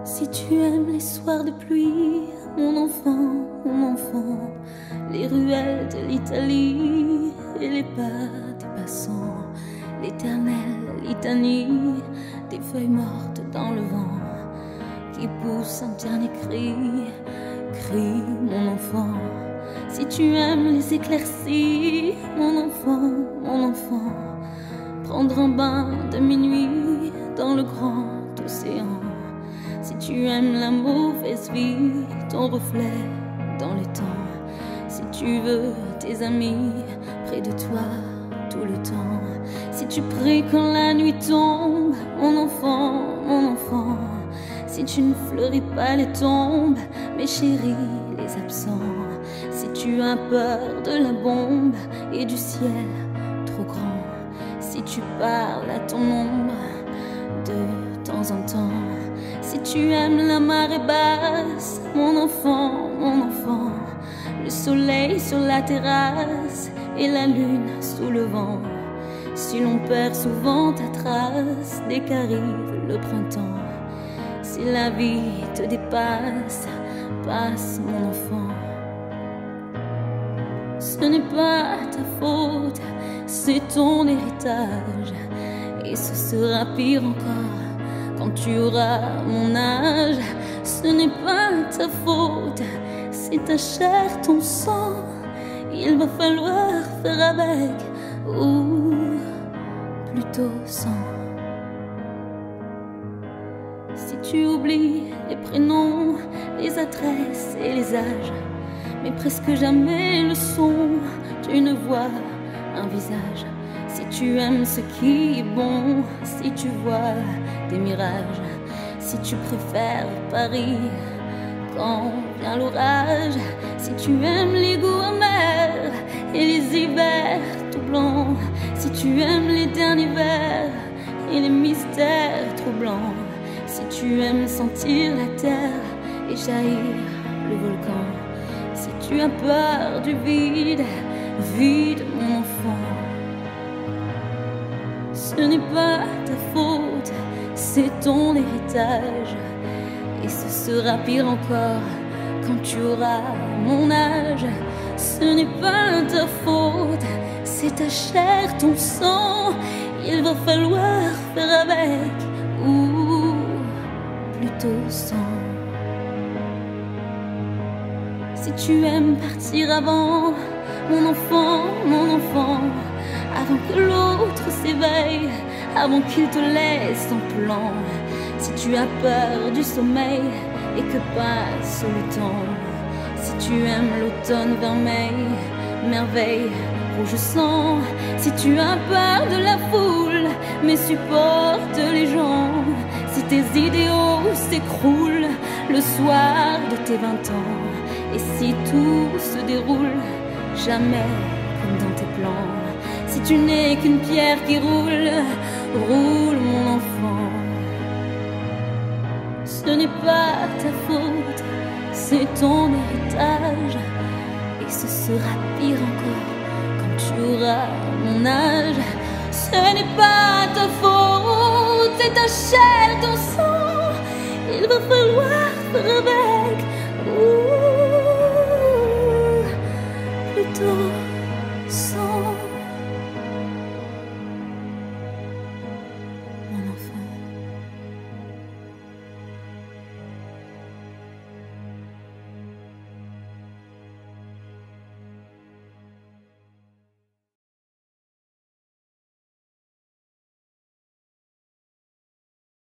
Si tu aimes les soirs de pluie, mon enfant, les ruelles de l'Italie et les pas des passants, l'éternelle litanie des feuilles mortes dans le vent qui poussent un dernier cri, crie mon enfant. Si tu aimes les éclaircies, mon enfant, prendre un bain de minuit dans le grand océan. Si tu aimes la mauvaise vie, ton reflet dans le temps. Si tu veux tes amis près de toi tout le temps. Si tu pries quand la nuit tombe, mon enfant. Si tu ne fleuris pas les tombes, mais chéris les absents. Si tu as peur de la bombe et du ciel trop grand. Si tu parles à ton ombre de temps en temps. Si tu aimes la marée basse, mon enfant, le soleil sur la terrasse et la lune sous le vent. Si l'on perd souvent ta trace dès qu'arrive le printemps. Si la vie te dépasse, passe mon enfant. Ce n'est pas ta faute, c'est ton héritage. Et ce sera pire encore quand tu auras mon âge. Ce n'est pas ta faute, c'est ta chair, ton sang. Il va falloir faire avec, ou plutôt sans. Si tu oublies les prénoms, les adresses et les âges, mais presque jamais le son d'une voix, un visage. Si tu aimes ce qui est bon, si tu vois des mirages, si tu préfères Paris quand vient l'orage, si tu aimes les goûts amers et les hivers tout blancs, si tu aimes les derniers vers et les mystères troublants, si tu aimes sentir la terre et jaillir le volcan, si tu as peur du vide, vide mon enfant. Ce n'est pas ta faute, c'est ton héritage. Et ce sera pire encore quand tu auras mon âge. Ce n'est pas ta faute, c'est ta chair, ton sang. Il va falloir faire avec, ou plutôt sans. Si tu aimes partir avant, mon enfant, avant que l'autre s'éveille, avant qu'il te laisse en plan. Si tu as peur du sommeil et que passe le temps. Si tu aimes l'automne vermeil, merveille, rouge sang. Si tu as peur de la foule, mais supporte les gens. Si tes idéaux s'écroulent le soir de tes 20 ans. Et si tout se déroule jamais comme dans tes plans. Si tu n'es qu'une pierre qui roule, roule mon enfant. Ce n'est pas ta faute, c'est ton héritage. Et ce sera pire encore quand tu auras mon âge. Ce n'est pas ta faute, c'est ta chair, ton sang. Il va falloir faire avec, ou plutôt